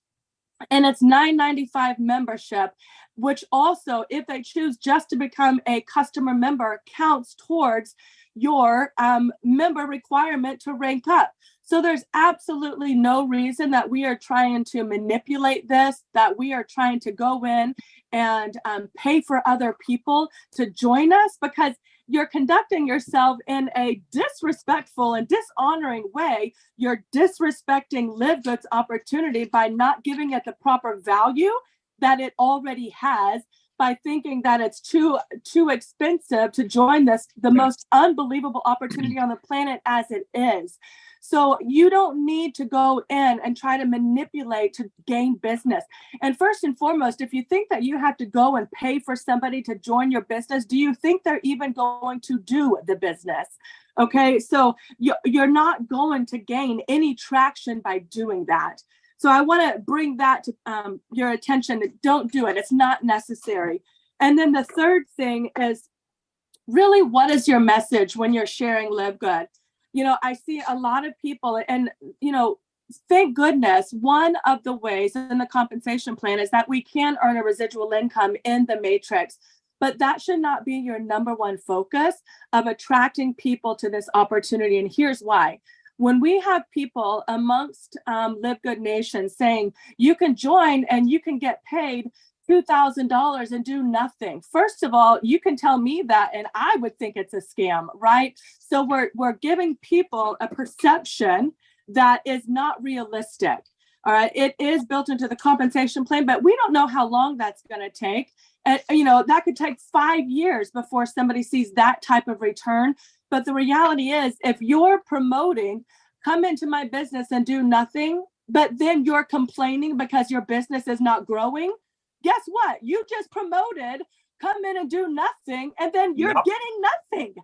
and it's $9.95 membership, which also, if they choose just to become a customer member, counts towards your member requirement to rank up. So there's absolutely no reason that we are trying to manipulate this, that we are trying to go in and pay for other people to join us, because you're conducting yourself in a disrespectful and dishonoring way. You're disrespecting Live Good's opportunity by not giving it the proper value that it already has, by thinking that it's too expensive to join the most unbelievable opportunity on the planet as it is. So you don't need to go in and try to manipulate to gain business. And first and foremost, if you think that you have to go and pay for somebody to join your business, do you think they're even going to do the business? Okay, so you're not going to gain any traction by doing that. So I want to bring that to your attention. Don't do it. It's not necessary. And then the third thing is, really, what is your message when you're sharing Live Good? I see a lot of people, and, thank goodness, one of the ways in the compensation plan is that we can earn a residual income in the matrix. But that should not be your number one focus of attracting people to this opportunity. And here's why. When we have people amongst Live Good Nation saying you can join and you can get paid $2,000 and do nothing. First of all, you can tell me that and I would think it's a scam, right? So we're giving people a perception that is not realistic. All right, it is built into the compensation plan, but we don't know how long that's going to take. And, that could take 5 years before somebody sees that type of return. But the reality is, if you're promoting, come into my business and do nothing, but then you're complaining because your business is not growing, guess what? You just promoted, come in and do nothing, and then you're getting nothing.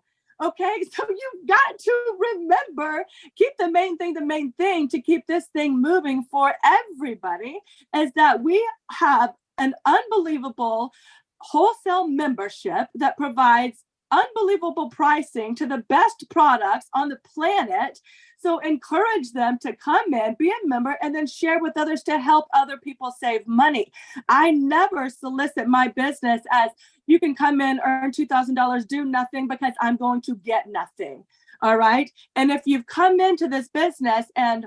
Okay, so you've got to remember, keep the main thing to keep this thing moving for everybody is that we have an unbelievable wholesale membership that provides unbelievable pricing to the best products on the planet. So encourage them to come in, be a member, and then share with others to help other people save money. I never solicit my business as you can come in, earn $2,000, do nothing because I'm going to get nothing. All right. And if you've come into this business and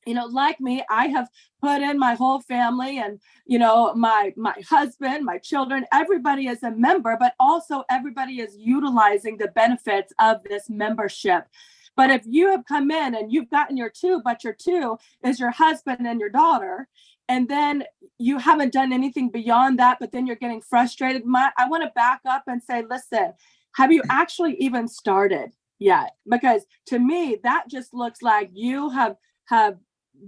like me, I have put in my whole family and, my husband, my children, everybody is a member, but also everybody is utilizing the benefits of this membership. But if you have come in and you've gotten your two, but your two is your husband and your daughter, and then you haven't done anything beyond that, but then you're getting frustrated, I want to back up and say, listen, have you actually even started yet? Because to me, that just looks like you have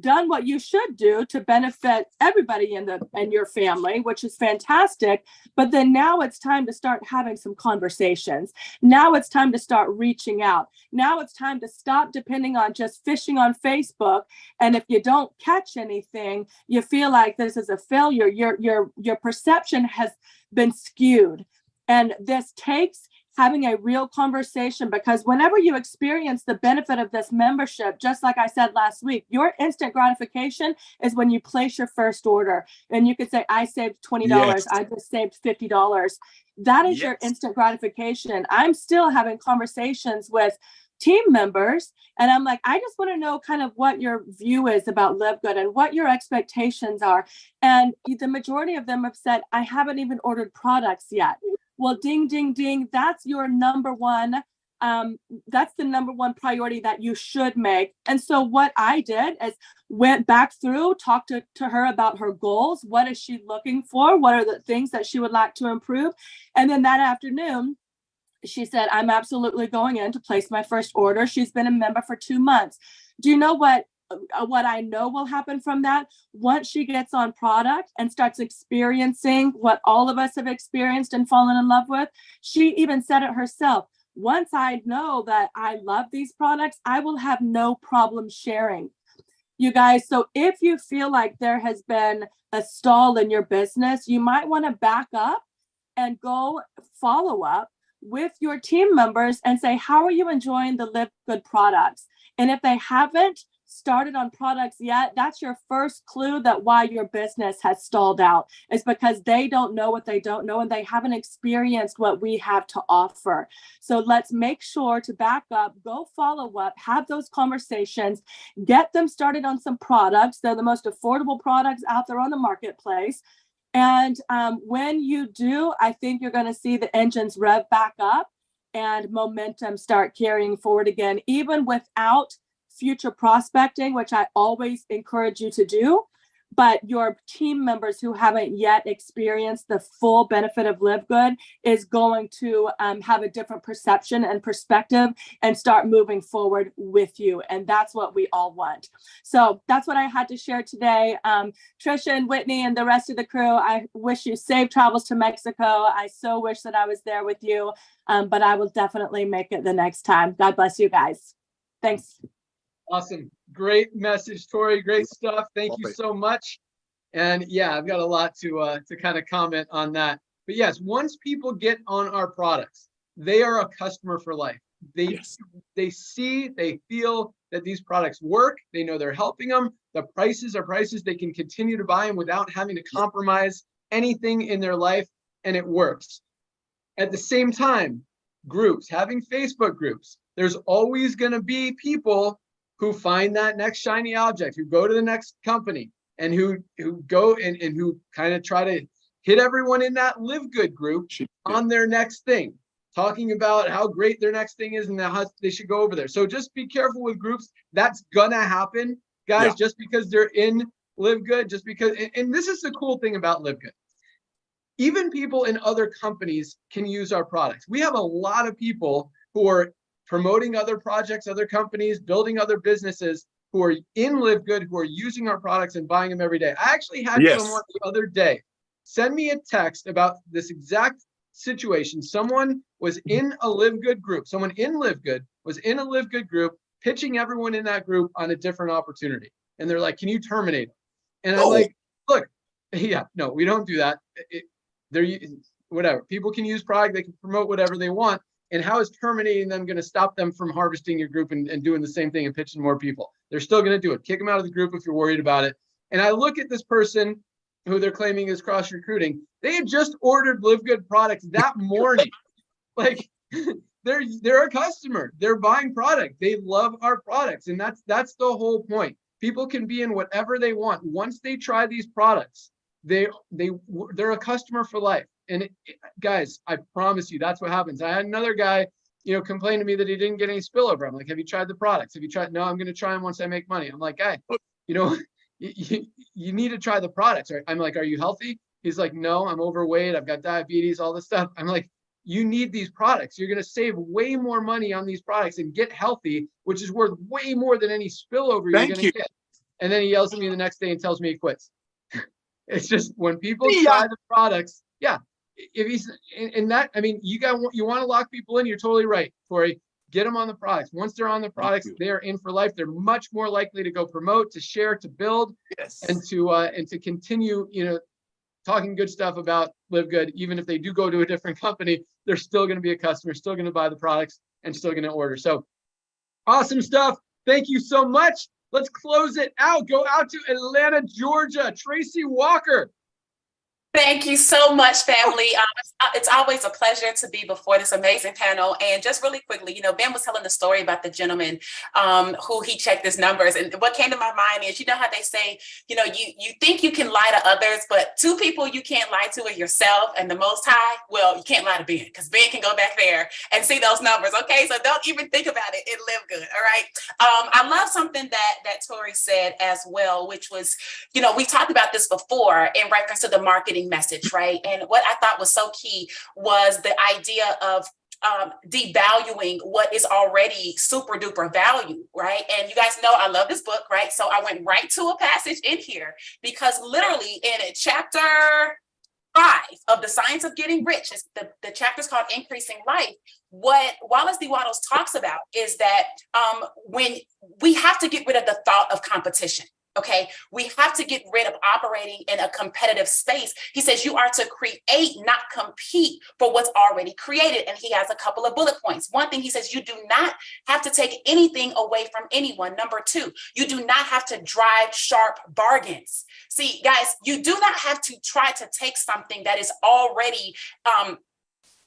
done what you should do to benefit everybody in your family, which is fantastic. But then now it's time to start having some conversations. Now it's time to start reaching out. Now it's time to stop depending on just fishing on Facebook. And if you don't catch anything, you feel like this is a failure. Your perception has been skewed. And this takes having a real conversation, because whenever you experience the benefit of this membership, just like I said last week, your instant gratification is when you place your first order and you could say, I saved $20. Yes. I just saved $50. That is your instant gratification. I'm still having conversations with team members. And I'm like, I just want to know kind of what your view is about Live Good and what your expectations are. And the majority of them have said, I haven't even ordered products yet. Well, ding, ding, ding. That's your number one. That's the number one priority that you should make. And so what I did is went back through, talked to her about her goals. What is she looking for? What are the things that she would like to improve? And then that afternoon, she said, I'm absolutely going in to place my first order. She's been a member for 2 months. Do you know what I know will happen from that? Once she gets on product and starts experiencing what all of us have experienced and fallen in love with, she even said it herself. Once I know that I love these products, I will have no problem sharing. You guys, so if you feel like there has been a stall in your business, you might want to back up and go follow up with your team members and say, how are you enjoying the Live Good products? And if they haven't started on products yet, that's your first clue that why your business has stalled out, is because they don't know what they don't know and they haven't experienced what we have to offer. So let's make sure to back up, go follow up, have those conversations, get them started on some products. They're the most affordable products out there on the marketplace. And when you do, I think you're going to see the engines rev back up and momentum start carrying forward again, even without future prospecting, which I always encourage you to do. But your team members who haven't yet experienced the full benefit of Live Good is going to have a different perception and perspective and start moving forward with you. And that's what we all want. So that's what I had to share today. Trisha and Whitney and the rest of the crew, I wish you safe travels to Mexico. I so wish that I was there with you, but I will definitely make it the next time. God bless you guys. Thanks. Awesome. Great message, Tori. Great stuff. Thank you so much. And yeah, I've got a lot to kind of comment on that. But yes, once people get on our products, they are a customer for life. they see, they feel that these products work. They know they're helping them. The prices are prices they can continue to buy them without having to compromise anything in their life, and it works. At the same time, groups, having Facebook groups, there's always going to be people who find that next shiny object, who go to the next company, and who go and who kind of try to hit everyone in that Live Good group on their next thing, talking about how great their next thing is and how they should go over there. So just be careful with groups. That's gonna happen, guys, just because they're in Live Good, just because, and this is the cool thing about Live Good. Even people in other companies can use our products. We have a lot of people who are promoting other projects, other companies, building other businesses, who are in Live Good, who are using our products and buying them every day. I actually had someone the other day send me a text about this exact situation. Someone was in a Live Good group. Someone in Live Good was in a Live Good group, pitching everyone in that group on a different opportunity. And they're like, can you terminate them? And I'm like, look, no, we don't do that. They're whatever. People can use product. They can promote whatever they want. And how is terminating them going to stop them from harvesting your group and doing the same thing and pitching more people? They're still going to do it. Kick them out of the group if you're worried about it. And I look at this person who they're claiming is cross recruiting. They had just ordered Live Good products that morning. Like they're a customer. They're buying product. They love our products. And that's the whole point. People can be in whatever they want. Once they try these products, they're a customer for life. And guys, I promise you, that's what happens. I had another guy, complain to me that he didn't get any spillover. I'm like, have you tried the products? Have you tried? No, I'm going to try them once I make money. I'm like, guy, you need to try the products. I'm like, are you healthy? He's like, no, I'm overweight. I've got diabetes, all this stuff. I'm like, you need these products. You're going to save way more money on these products and get healthy, which is worth way more than any spillover you're going to get. And then he yells at me the next day and tells me he quits. It's just when people try the products, if he's in that, I mean, you want to lock people in. You're totally right, Corey. Get them on the products. Once they're on the products, they're in for life. They're much more likely to go promote, to share, to build, and to continue, talking good stuff about Live Good. Even if they do go to a different company, they're still going to be a customer, still going to buy the products, and still going to order. So awesome stuff. Thank you so much. Let's close it out. Go out to Atlanta, Georgia. Tracy Walker. Thank you so much, family. It's always a pleasure to be before this amazing panel. And just really quickly, Ben was telling the story about the gentleman who he checked his numbers. And what came to my mind is, how they say, you think you can lie to others, but two people you can't lie to are yourself and the Most High. Well, you can't lie to Ben, because Ben can go back there and see those numbers. Okay, so don't even think about it. It Live Good. All right. I love something that Tori said as well, which was, we talked about this before in reference to the marketing message, right? And what I thought was so key was the idea of devaluing what is already super duper value, right? And you guys know I love this book, right? So I went right to a passage in here, because literally in chapter 5 of The Science of Getting Rich, is the chapter is called Increasing Life. What Wallace D. Wattles talks about is that when we have to get rid of the thought of competition. Okay, we have to get rid of operating in a competitive space. He says you are to create, not compete for what's already created. And he has a couple of bullet points. One thing he says, you do not have to take anything away from anyone. Number 2, you do not have to drive sharp bargains. See, guys, you do not have to try to take something that is already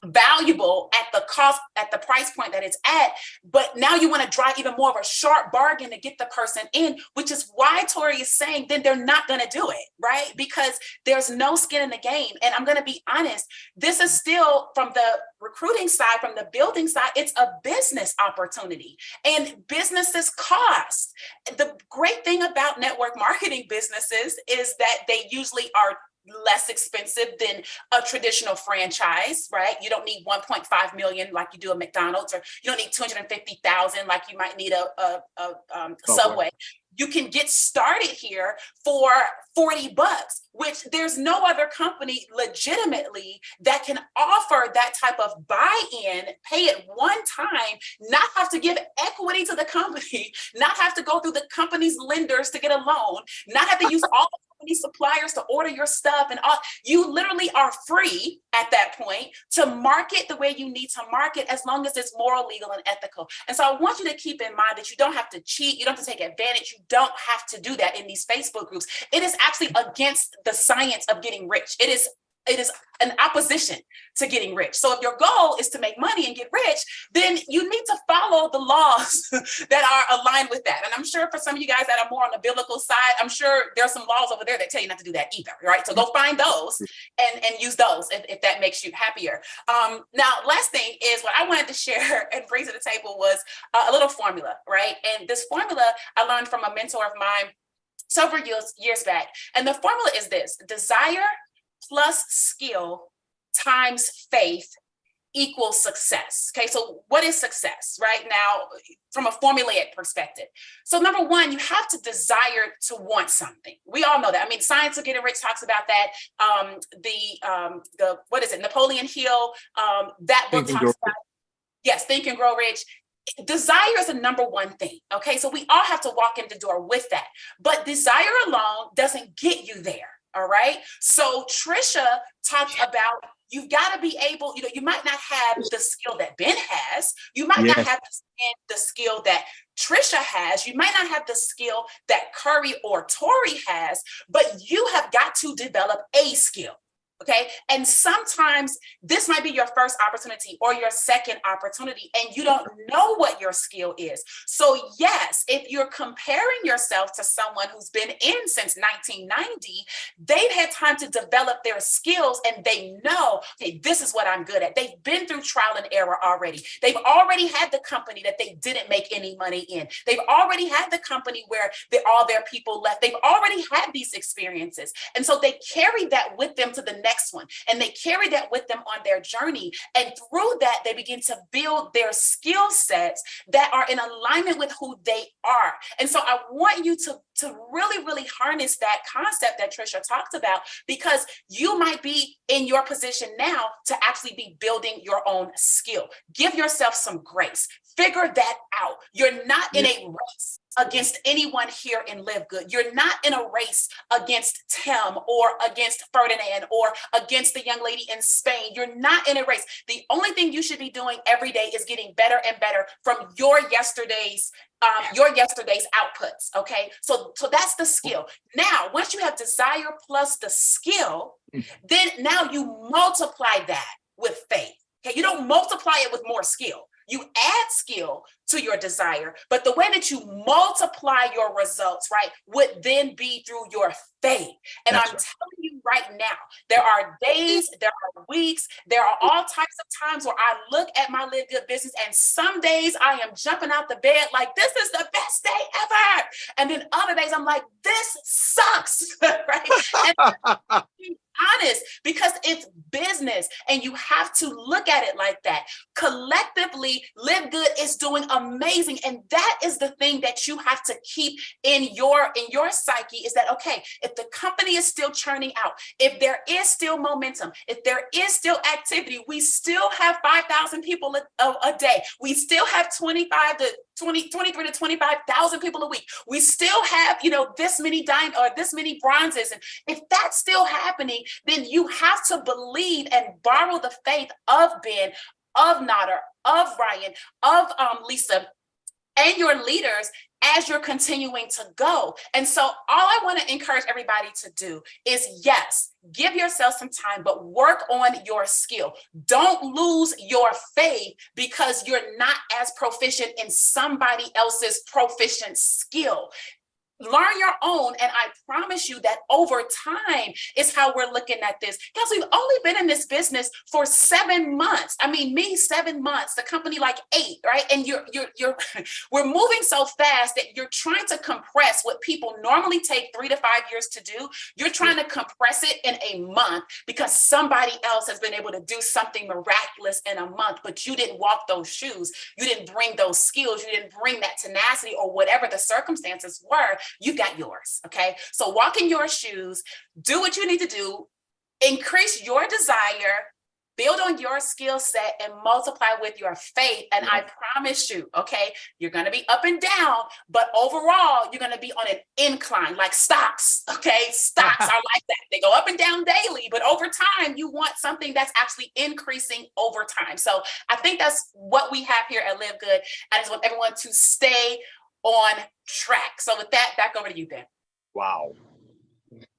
valuable at the cost, at the price point that it's at, but now you want to drive even more of a sharp bargain to get the person in, which is why Tori is saying then they're not going to do it, right? Because there's no skin in the game. And I'm going to be honest, this is still, from the recruiting side, from the building side, it's a business opportunity, and businesses cost. The great thing about network marketing businesses is that they usually are less expensive than a traditional franchise, right? You don't need 1.5 million like you do a McDonald's, or you don't need 250,000 like you might need a Subway. You can get started here for $40, which there's no other company legitimately that can offer that type of buy-in, pay it one time, not have to give equity to the company, not have to go through the company's lenders to get a loan, not have to use all the these suppliers to order your stuff and all. You literally are free at that point to market the way you need to market, as long as it's moral, legal, and ethical. And so I want you to keep in mind that you don't have to cheat. You don't have to take advantage. You don't have to do that in these Facebook groups. It is actually against the science of getting rich. It is an opposition to getting rich. So if your goal is to make money and get rich, then you need to follow the laws that are aligned with that. And I'm sure for some of you guys that are more on the biblical side, I'm sure there's some laws over there that tell you not to do that either, right? So go find those and use those if that makes you happier. Now, last thing is what I wanted to share and bring to the table was a little formula, right? And this formula I learned from a mentor of mine several years back. And the formula is this: desire plus skill times faith equals success. Okay, so what is success right now from a formulaic perspective? So number one, you have to desire to want something. We all know that. I mean, Science of Getting Rich talks about that. The what is it? Napoleon Hill. That book talks about, yes, Think and Grow Rich. Desire is the number one thing. Okay, so we all have to walk in the door with that. But desire alone doesn't get you there. All right. So Trisha talked about, you've got to be able, you might not have the skill that Ben has. You might not have the skill that Trisha has. You might not have the skill that Curry or Tori has, but you have got to develop a skill. Okay. And sometimes this might be your first opportunity or your second opportunity, and you don't know what your skill is. So yes, if you're comparing yourself to someone who's been in since 1990, they've had time to develop their skills and they know, okay, this is what I'm good at. They've been through trial and error already. They've already had the company that they didn't make any money in. They've already had the company where all their people left. They've already had these experiences. And so they carry that with them to the next one, and they carry that with them on their journey, and through that they begin to build their skill sets that are in alignment with who they are. And so I want you to really harness that concept that Trisha talked about, because you might be in your position now to actually be building your own skill. Give yourself some grace. Figure that out. You're not in a race against anyone here in Live Good. You're not in a race against Tim or against Ferdinand or against the young lady in Spain. You're not in a race. The only thing you should be doing every day is getting better and better from your yesterday's outputs. Okay, so that's the skill. Now, once you have desire plus the skill, then now you multiply that with faith. Okay, you don't multiply it with more skill. You add skill to your desire, but the way that you multiply your results, right, would then be through your faith. And I'm telling you right now, there are days, there are weeks, there are all types of times where I look at my Live Good business, and some days I am jumping out the bed like, this is the best day ever. And then other days I'm like, this sucks, right? And honest, because it's business and you have to look at it like that. Collectively, Live Good is doing amazing. And that is the thing that you have to keep in your psyche, is that, okay, if the company is still churning out, if there is still momentum, if there is still activity, we still have 5,000 people a day. We still have 23 to 25,000 people a week. We still have, this many this many bronzes. And if that's still happening, then you have to believe and borrow the faith of Ben, of Nader, of Ryan, of Lisa, and your leaders as you're continuing to go. And so all I want to encourage everybody to do is, yes, give yourself some time, but work on your skill. Don't lose your faith because you're not as proficient in somebody else's proficient skill. Learn your own, and I promise you that over time is how we're looking at this. Because we've only been in this business for 7 months. I mean, me 7 months, the company like 8, right? And we're moving so fast that you're trying to compress what people normally take 3 to 5 years to do. You're trying to compress it in a month because somebody else has been able to do something miraculous in a month, but you didn't walk those shoes. You didn't bring those skills. You didn't bring that tenacity or whatever the circumstances were. You got yours. Okay. So walk in your shoes, do what you need to do, increase your desire, build on your skill set and multiply with your faith. And I promise you, okay, you're going to be up and down, but overall, you're going to be on an incline like stocks. Okay. Stocks are like that. They go up and down daily, but over time, you want something that's actually increasing over time. So I think that's what we have here at Live Good. I just want everyone to stay on track. So with that, back over to you, Ben. Wow.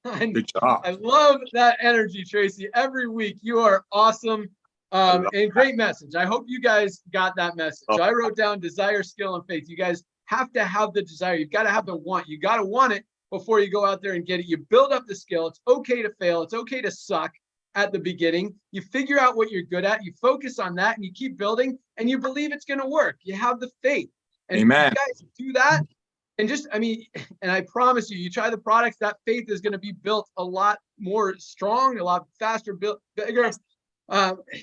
Good job. I love that energy, Tracy. Every week, you are awesome. And great message. I hope you guys got that message. So I wrote down desire, skill, and faith. You guys have to have the desire. You've got to have the want. You got to want it before you go out there and get it. You build up the skill. It's okay to fail. It's okay to suck at the beginning. You figure out what you're good at. You focus on that and you keep building and you believe it's going to work. You have the faith. And Amen. If you guys do that, and just, I mean, and I promise you, you try the products, that faith is going to be built a lot more strong, a lot faster, bigger.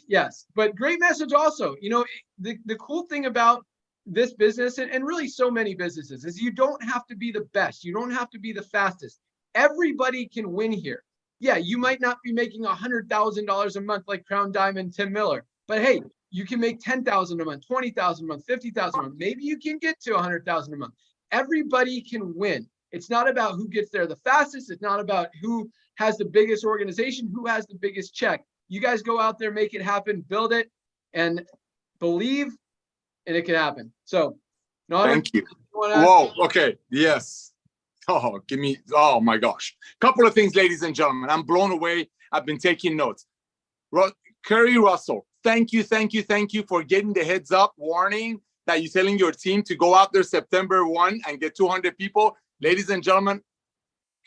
Yes, but great message also. You know, the cool thing about this business and really so many businesses is you don't have to be the best. You don't have to be the fastest. Everybody can win here. Yeah, you might not be making $100,000 a month like Crown Diamond, Tim Miller, but hey, you can make $10,000 a month, $20,000 a month, $50,000 a month. Maybe you can get to $100,000 a month. Everybody can win. It's not about who gets there the fastest. It's not about who has the biggest organization, who has the biggest check. You guys go out there, make it happen, build it, and believe, and it can happen. So, thank you. Whoa. Okay. Yes. Oh, oh my gosh. Couple of things, ladies and gentlemen. I'm blown away. I've been taking notes. Curry Russell, thank you for getting the heads up warning that you're telling your team to go out there September 1 and get 200 people. Ladies and gentlemen,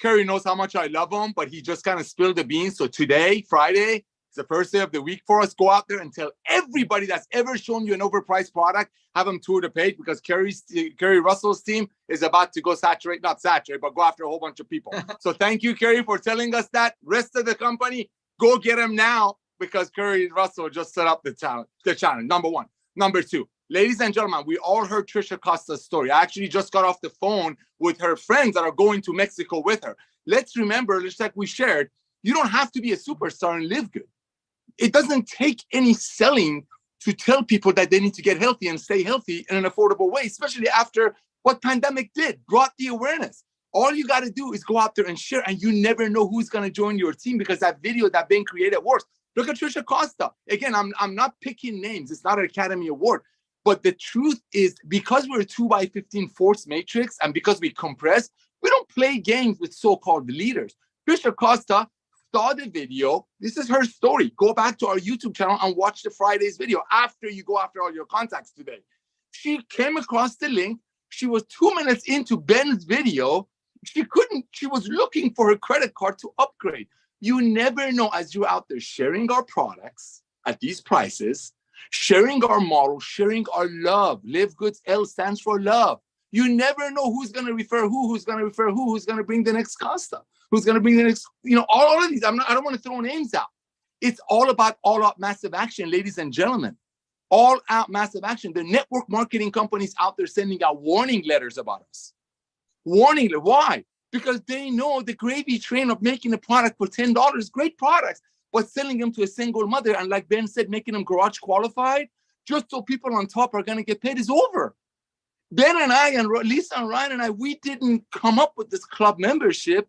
Curry knows how much I love him, but he just kind of spilled the beans. So today, Friday, it's the first day of the week for us. Go out there and tell everybody that's ever shown you an overpriced product, have them tour the page because Curry Russell's team is about to go not saturate, but go after a whole bunch of people. So thank you, Curry, for telling us that. Rest of the company, go get him now because Curry Russell just set up the challenge. Number one. Number two. Ladies and gentlemen, we all heard Trisha Costa's story. I actually just got off the phone with her friends that are going to Mexico with her. Let's remember, just like we shared, you don't have to be a superstar and live good. It doesn't take any selling to tell people that they need to get healthy and stay healthy in an affordable way, especially after what pandemic did, brought the awareness. All you got to do is go out there and share, and you never know who's going to join your team because that video that Ben created works. Look at Trisha Costa. Again, I'm not picking names. It's not an Academy Award. But the truth is, because we're a 2x15 force matrix and because we compress, we don't play games with so-called leaders. Trisha Costa saw the video. This is her story. Go back to our YouTube channel and watch the Friday's video after you go after all your contacts today. She came across the link. She was 2 minutes into Ben's video. She was looking for her credit card to upgrade. You never know as you're out there sharing our products at these prices, sharing our model, sharing our love. Live Good's L stands for love. You never know who's going to refer who's going to refer who's going to bring the next Costa, who's going to bring the next, all of these. I don't want to throw names out. It's all about all-out massive action, ladies and gentlemen. All-out massive action. The network marketing companies out there sending out warning letters about us. Warning. Why? Because they know the gravy train of making a product for $10, great products, but selling them to a single mother, and like Ben said, making them garage qualified, just so people on top are going to get paid, is over. Ben and I, and Lisa and Ryan and I, we didn't come up with this club membership.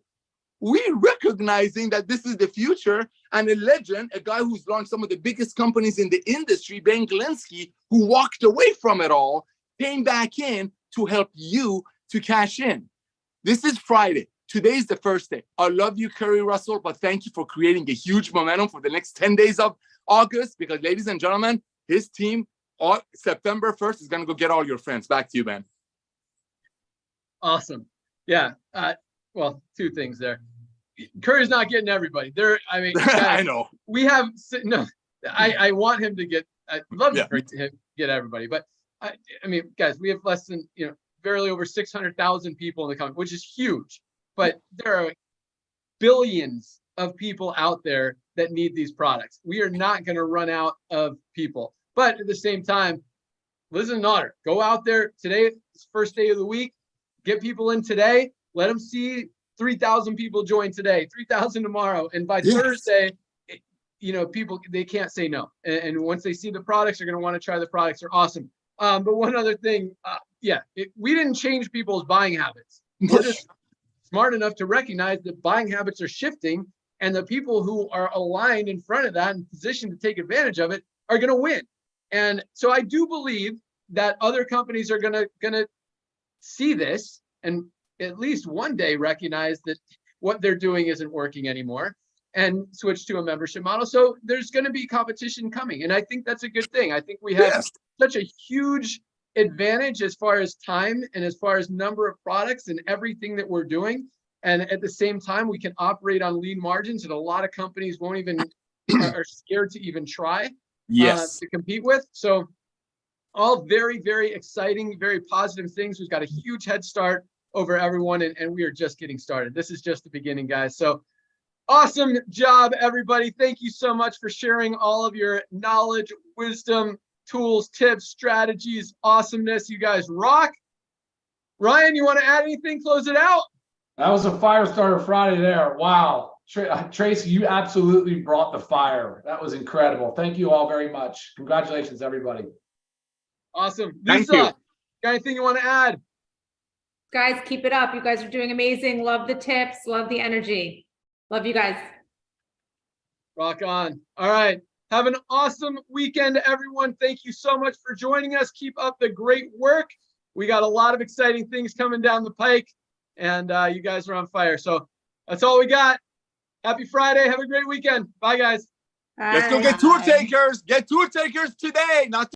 We recognizing that this is the future, and a legend, a guy who's launched some of the biggest companies in the industry, Ben Glinsky, who walked away from it all, came back in to help you to cash in. This is Friday. Today's the first day. I love you, Curry Russell, but thank you for creating a huge momentum for the next 10 days of August, because ladies and gentlemen, his team, September 1st, is going to go get all your friends. Back to you, Ben. Awesome. Yeah. Well, two things there. Curry's not getting everybody there. I mean, I know. We have, no, I want him to get, I'd love to get everybody, but I mean, guys, we have less than, barely over 600,000 people in the country, which is huge. But there are billions of people out there that need these products. We are not going to run out of people. But at the same time, listen, Otter, go out there today. It's first day of the week. Get people in today. Let them see 3,000 people join today, 3,000 tomorrow. And by Thursday, people, they can't say no. And once they see the products, they're going to want to try the products. They're awesome. But one other thing, we didn't change people's buying habits. We're just smart enough to recognize that buying habits are shifting, and the people who are aligned in front of that and positioned to take advantage of it are going to win. And so I do believe that other companies are going to see this and at least one day recognize that what they're doing isn't working anymore and switch to a membership model. So there's going to be competition coming. And I think that's a good thing. I think we have such a huge advantage as far as time and as far as number of products and everything that we're doing. And at the same time, we can operate on lean margins that a lot of companies won't even are scared to even try to compete with. So all very, very exciting, very positive things. We've got a huge head start over everyone, and we are just getting started. This is just the beginning, guys. So awesome job, everybody. Thank you so much for sharing all of your knowledge, wisdom, tools, tips, strategies, awesomeness. You guys rock. Ryan, you want to add anything? Close it out. That was a fire starter Friday there. Wow. Tracy, you absolutely brought the fire. That was incredible. Thank you all very much. Congratulations, everybody. Awesome. Thank Lisa, you. got anything you want to add? Guys, keep it up. You guys are doing amazing. Love the tips. Love the energy. Love you guys. Rock on. All right. Have an awesome weekend, everyone. Thank you so much for joining us. Keep up the great work. We got a lot of exciting things coming down the pike, and you guys are on fire. So that's all we got. Happy Friday. Have a great weekend. Bye, guys. Let's go get tour takers. Get tour takers today, not